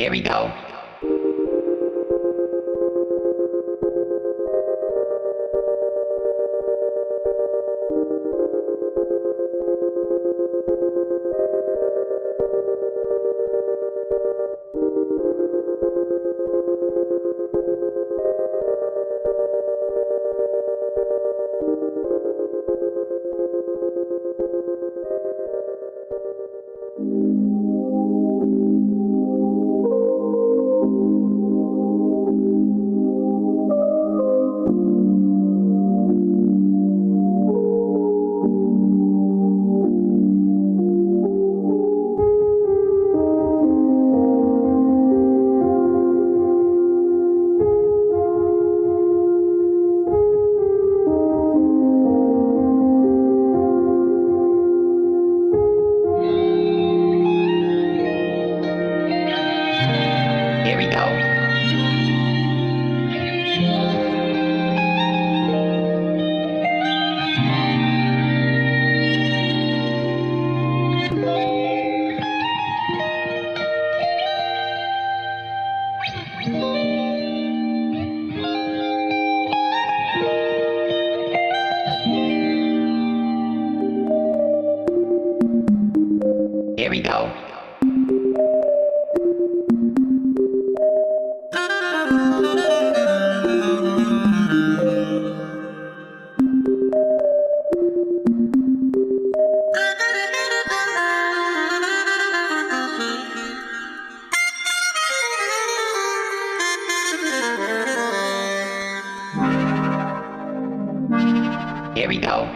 Here we go. Here we go. Here we go. Here we go.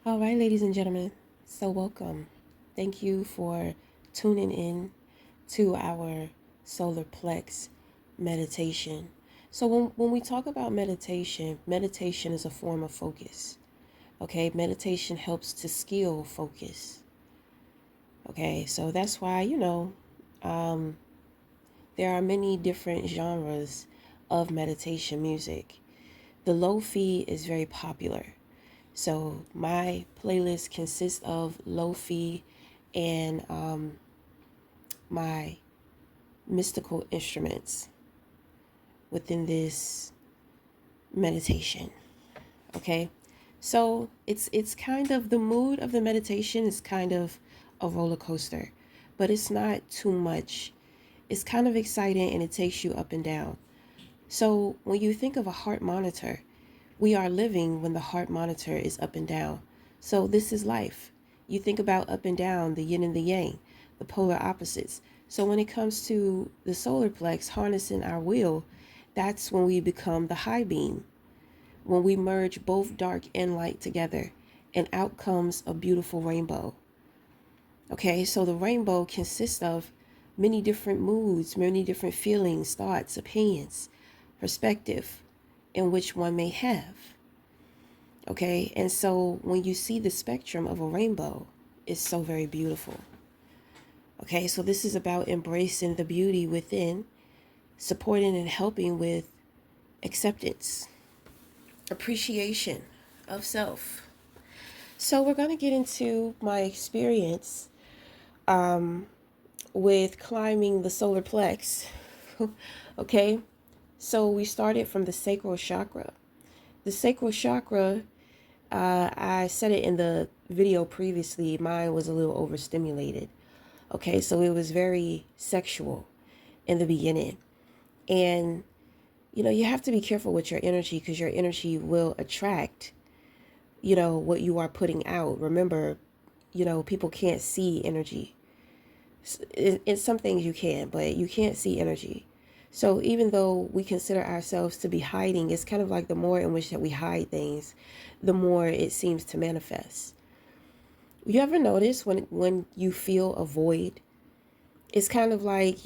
All right, ladies and gentlemen, so welcome. Thank you for tuning in to our solar plex meditation. So when we talk about meditation, meditation is a form of focus. Okay, meditation helps to skill focus. Okay, so that's why, there are many different genres of meditation music. The lo-fi is very popular. So my playlist consists of lo-fi and my mystical instruments within this meditation. Okay, so it's kind of, the mood of the meditation is kind of a roller coaster, but it's not too much. It's kind of exciting and it takes you up and down. So when you think of a heart monitor, we are living when the heart monitor is up and down. So this is life. You think about up and down, the yin and the yang, the polar opposites. So when it comes to the solar plex harnessing our will, that's when we become the high beam, when we merge both dark and light together, and out comes a beautiful rainbow. Okay, so the rainbow consists of many different moods, many different feelings, thoughts, opinions, perspective in which one may have. Okay, and so when you see the spectrum of a rainbow, it's so very beautiful. Okay, so this is about embracing the beauty within, supporting and helping with acceptance, appreciation, of self. So we're going to get into my experience with climbing the solar plex. Okay, so we started from the sacral chakra. The sacral chakra, I said it in the video previously, mine was a little overstimulated. Okay, so it was very sexual in the beginning. And, you have to be careful with your energy because your energy will attract, what you are putting out. Remember, people can't see energy. In some things you can, but you can't see energy. So even though we consider ourselves to be hiding, it's kind of like the more in which that we hide things, the more it seems to manifest. You ever notice when you feel a void, it's kind of like,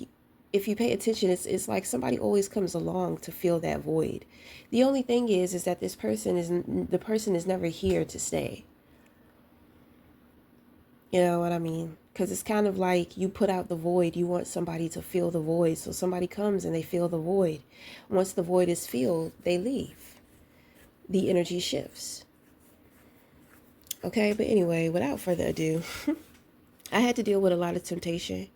if you pay attention, it's like somebody always comes along to fill that void. The only thing is that the person is never here to stay. You know what I mean? Because it's kind of like you put out the void. You want somebody to fill the void. So somebody comes and they fill the void. Once the void is filled, they leave. The energy shifts. Okay, but anyway, without further ado, I had to deal with a lot of temptation.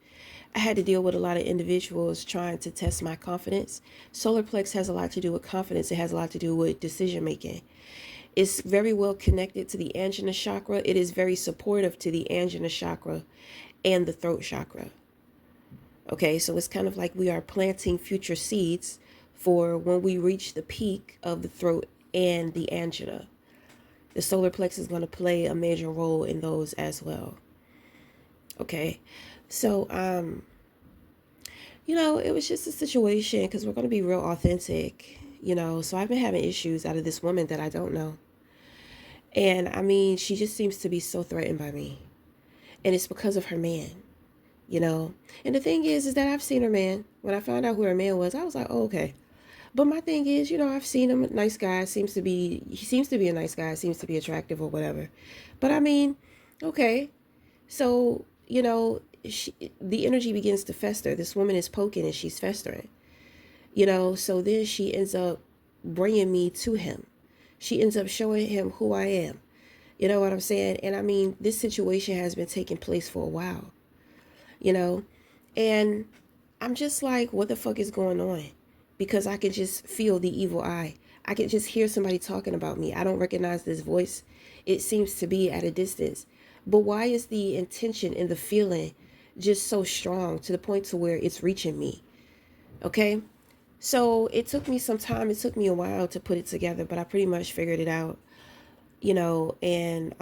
I had to deal with a lot of individuals trying to test my confidence. Solar plex has a lot to do with confidence. It has a lot to do with decision making. It's very well connected to the Ajna chakra. It is very supportive to the Ajna chakra and the throat chakra. Okay, so it's kind of like we are planting future seeds for when we reach the peak of the throat and the Ajna. The solar plex is going to play a major role in those as well. Okay, so it was just a situation because we're going to be real authentic. So I've been having issues out of this woman that I don't know. And I mean, she just seems to be so threatened by me. And it's because of her man, And the thing is that I've seen her man. When I found out who her man was, I was like, oh, okay. But my thing is, I've seen him, nice guy, he seems to be a nice guy, seems to be attractive or whatever. But I mean, okay. So, the energy begins to fester. This woman is poking and she's festering, so then she ends up bringing me to him. She ends up showing him who I am. You know what I'm saying? And I mean, this situation has been taking place for a while, and I'm just like, what the fuck is going on? Because I can just feel the evil eye. I can just hear somebody talking about me. I don't recognize this voice. It seems to be at a distance. But why is the intention and the feeling just so strong to the point to where it's reaching me? Okay? So it took me some time. It took me a while to put it together, but I pretty much figured it out, and,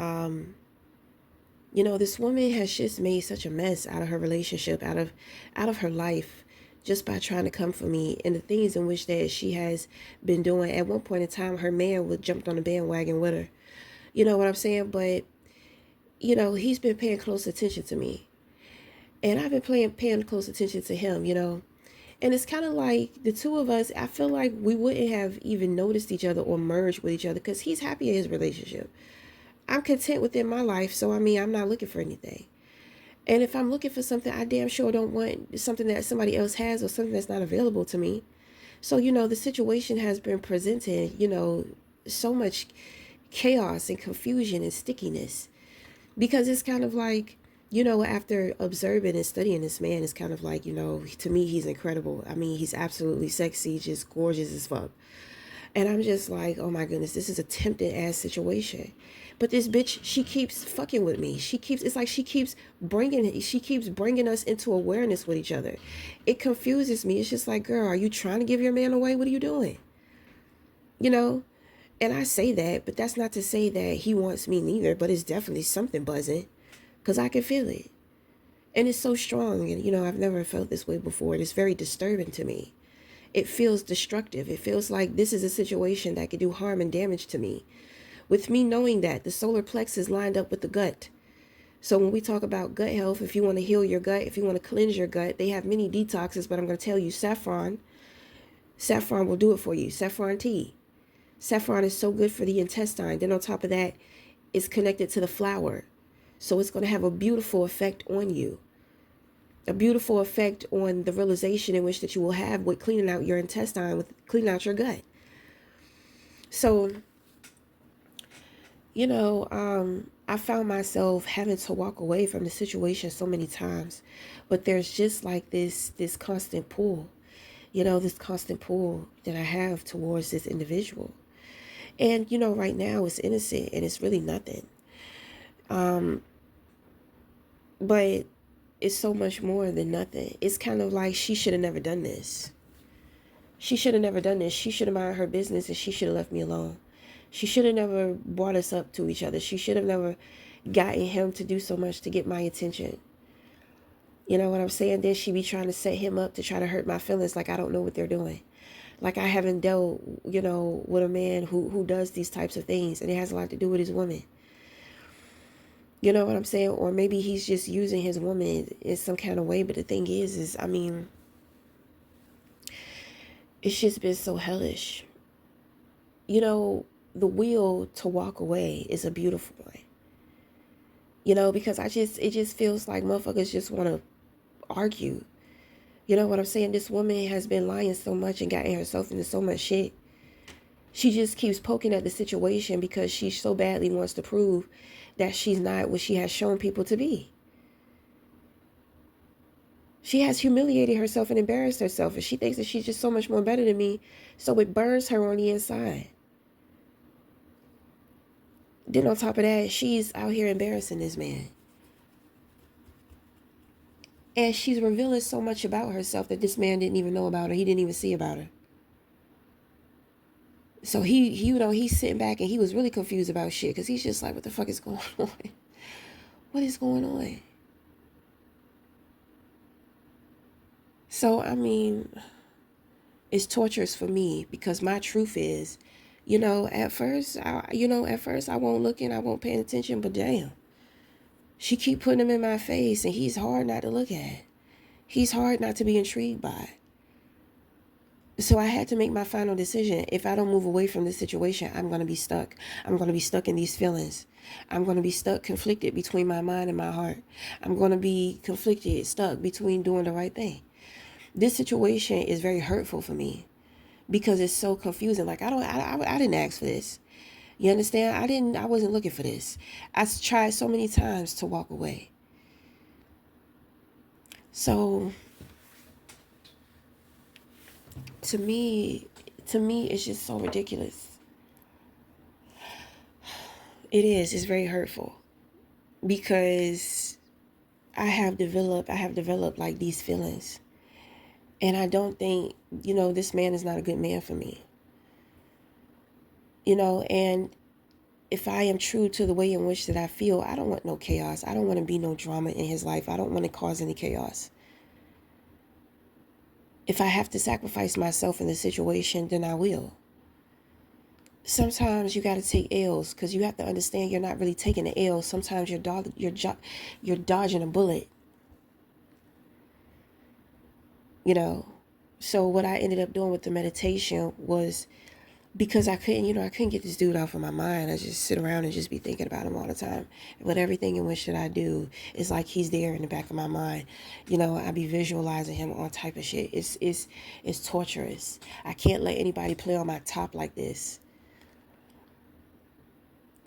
this woman has just made such a mess out of her relationship, out of her life, just by trying to come for me, and the things in which that she has been doing. At one point in time, her man would jumped on the bandwagon with her. You know what I'm saying? But, he's been paying close attention to me. And I've been paying close attention to him, And it's kind of like the two of us, I feel like we wouldn't have even noticed each other or merged with each other because he's happy in his relationship. I'm content within my life, so I mean, I'm not looking for anything. And if I'm looking for something, I damn sure don't want something that somebody else has or something that's not available to me. So, the situation has been presented, so much chaos and confusion and stickiness. Because it's kind of like, after observing and studying this man, it's kind of like, to me, he's incredible. I mean, he's absolutely sexy, just gorgeous as fuck. And I'm just like, oh my goodness, this is a tempting ass situation. But this bitch, she keeps fucking with me. It's like she keeps bringing us into awareness with each other. It confuses me. It's just like, girl, are you trying to give your man away? What are you doing? And I say that, but that's not to say that he wants me neither, but it's definitely something buzzing because I can feel it. And it's so strong. And, I've never felt this way before. It's very disturbing to me. It feels destructive. It feels like this is a situation that could do harm and damage to me. With me knowing that the solar plex is lined up with the gut. So when we talk about gut health, if you want to heal your gut, if you want to cleanse your gut, they have many detoxes, but I'm going to tell you saffron will do it for you. Saffron tea. Saffron is so good for the intestine. Then on top of that, it's connected to the flower. So it's going to have a beautiful effect on you. A beautiful effect on the realization in which that you will have with cleaning out your intestine, with cleaning out your gut. So I found myself having to walk away from the situation so many times, but there's just like this constant pull, this constant pull that I have towards this individual. And right now it's innocent and it's really nothing. Um, but it's so much more than nothing. It's kind of like she should have never done this. She should have never done this. She should have minded her business and she should have left me alone. She should have never brought us up to each other. She should have never gotten him to do so much to get my attention. You know what I'm saying? Then she be trying to set him up to try to hurt my feelings like I don't know what they're doing. Like I haven't dealt, with a man who does these types of things, and it has a lot to do with his woman. You know what I'm saying? Or maybe he's just using his woman in some kind of way. But the thing is I mean, it's just been so hellish. The will to walk away is a beautiful one. Because it just feels like motherfuckers just want to argue. You know what I'm saying? This woman has been lying so much and gotten herself into so much shit. She just keeps poking at the situation because she so badly wants to prove that she's not what she has shown people to be. She has humiliated herself and embarrassed herself, and she thinks that she's just so much more better than me, so it burns her on the inside. Then on top of that, she's out here embarrassing this man. And she's revealing so much about herself that this man didn't even know about her. He didn't even see about her. So he's sitting back and he was really confused about shit because he's just like, what the fuck is going on? What is going on? So, I mean, it's torturous for me because my truth is, at first I won't look in, I won't pay attention, but damn, she keep putting him in my face and he's hard not to look at. He's hard not to be intrigued by. So I had to make my final decision. If I don't move away from this situation, I'm going to be stuck. I'm going to be stuck in these feelings. I'm going to be stuck, conflicted between my mind and my heart. I'm going to be conflicted, stuck between doing the right thing. This situation is very hurtful for me because it's so confusing. Like I didn't ask for this. You understand? I wasn't looking for this. I tried so many times to walk away. So to me, it's just so ridiculous. It is. It's very hurtful because I have developed like these feelings. And I don't think, this man is not a good man for me. And if I am true to the way in which that I feel, I don't want no chaos. I don't want to be no drama in his life. I don't want to cause any chaos. If I have to sacrifice myself in the situation, then I will. Sometimes you got to take L's because you have to understand you're not really taking an L. Sometimes you're dodging a bullet. So what I ended up doing with the meditation was, because I couldn't get this dude off of my mind. I just sit around and just be thinking about him all the time. But everything in which that I do is like he's there in the back of my mind. I be visualizing him on type of shit. It's torturous. I can't let anybody play on my top like this.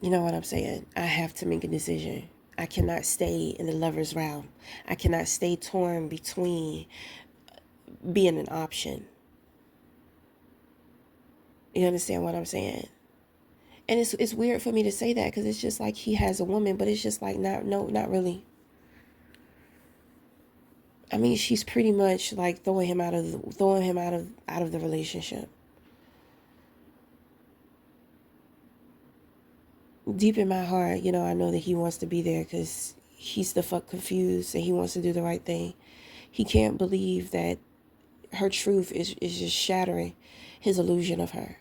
You know what I'm saying? I have to make a decision. I cannot stay in the lover's realm. I cannot stay torn between being an option. You understand what I'm saying? And it's weird for me to say that because it's just like he has a woman, but it's just like not really. I mean, she's pretty much like throwing him out of the relationship. Deep in my heart, I know that he wants to be there because he's the fuck confused and he wants to do the right thing. He can't believe that her truth is just shattering his illusion of her.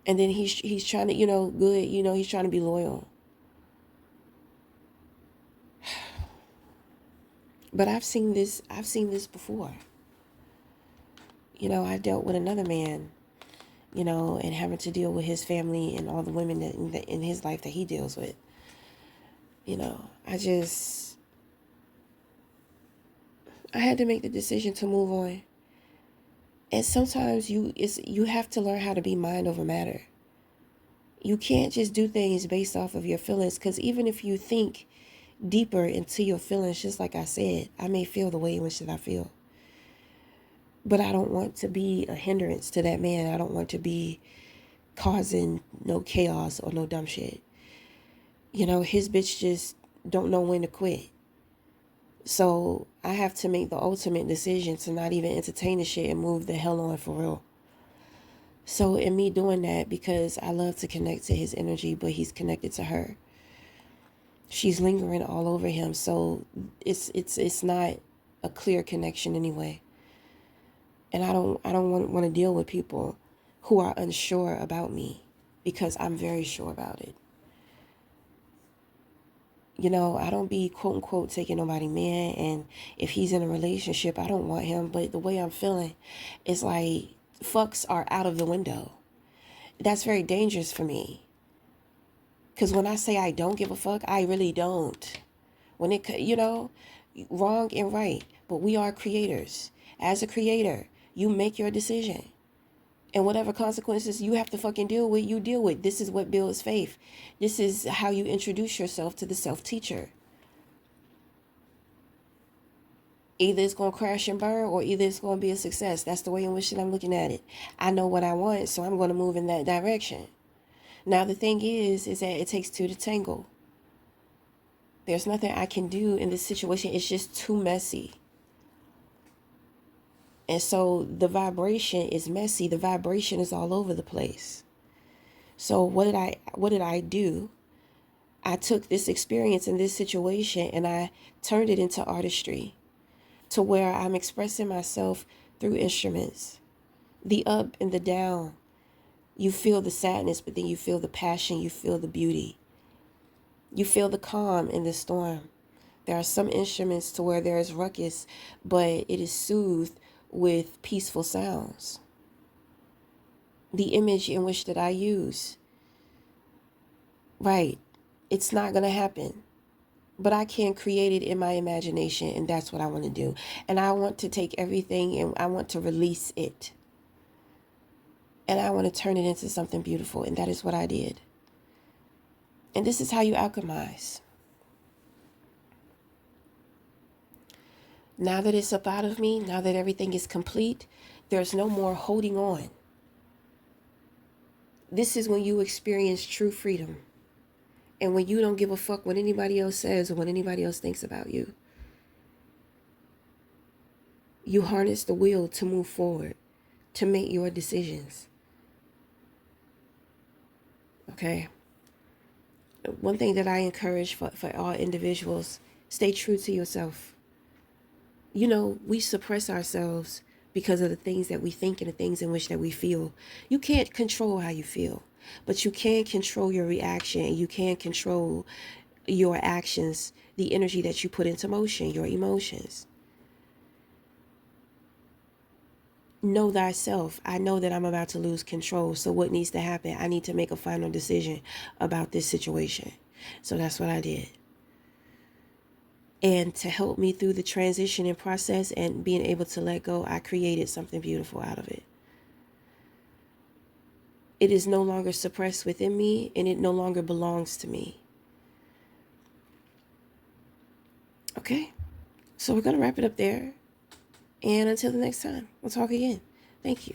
And then he's trying to, he's trying to be loyal. But I've seen this before. I dealt with another man, and having to deal with his family and all the women that in his life that he deals with. I had to make the decision to move on. And sometimes you have to learn how to be mind over matter. You can't just do things based off of your feelings, because even if you think deeper into your feelings, just like I said, I may feel the way in which that I feel. But I don't want to be a hindrance to that man. I don't want to be causing no chaos or no dumb shit. You know, his bitch just don't know when to quit. So I have to make the ultimate decision to not even entertain the shit and move the hell on for real. So in me doing that, because I love to connect to his energy, but he's connected to her, she's lingering all over him. So it's not a clear connection anyway. And I don't want to deal with people who are unsure about me, because I'm very sure about it. You know, I don't be quote unquote taking nobody man, and if he's in a relationship, I don't want him. But the way I'm feeling, it's like fucks are out of the window. That's very dangerous for me. Because when I say I don't give a fuck, I really don't. When it, you know, wrong and right. But we are creators. As a creator, you make your decision. And whatever consequences you have to fucking deal with, you deal with. This is what builds faith. This is how you introduce yourself to the self-teacher. Either it's going to crash and burn, or either it's going to be a success. That's the way in which I'm looking at it. I know what I want, so I'm going to move in that direction. Now, the thing is that it takes two to tangle. There's nothing I can do in this situation. It's just too messy. And so the vibration is messy. The vibration is all over the place. So what did I do? I took this experience in this situation and I turned it into artistry, to where I'm expressing myself through instruments. The up and the down. You feel the sadness, but then you feel the passion, you feel the beauty. You feel the calm in the storm. There are some instruments to where there is ruckus, but it is soothed with peaceful sounds. The image in which that I use, right, it's not going to happen. But I can create it in my imagination, and that's what I want to do. And I want to take everything and I want to release it. And I want to turn it into something beautiful, and that is what I did. And this is how you alchemize. Now that it's up out of me, now that everything is complete, there's no more holding on. This is when you experience true freedom. And when you don't give a fuck what anybody else says or what anybody else thinks about you. You harness the will to move forward, to make your decisions. Okay? One thing that I encourage for all individuals, stay true to yourself. You know, we suppress ourselves because of the things that we think and the things in which that we feel. You can't control how you feel, but you can control your reaction, and you can control your actions, the energy that you put into motion, your emotions. Know thyself. I know that I'm about to lose control. So what needs to happen? I need to make a final decision about this situation. So that's what I did. And to help me through the transition and process and being able to let go, I created something beautiful out of it. It is no longer suppressed within me, and it no longer belongs to me. Okay, so we're going to wrap it up there. And until the next time, we'll talk again. Thank you.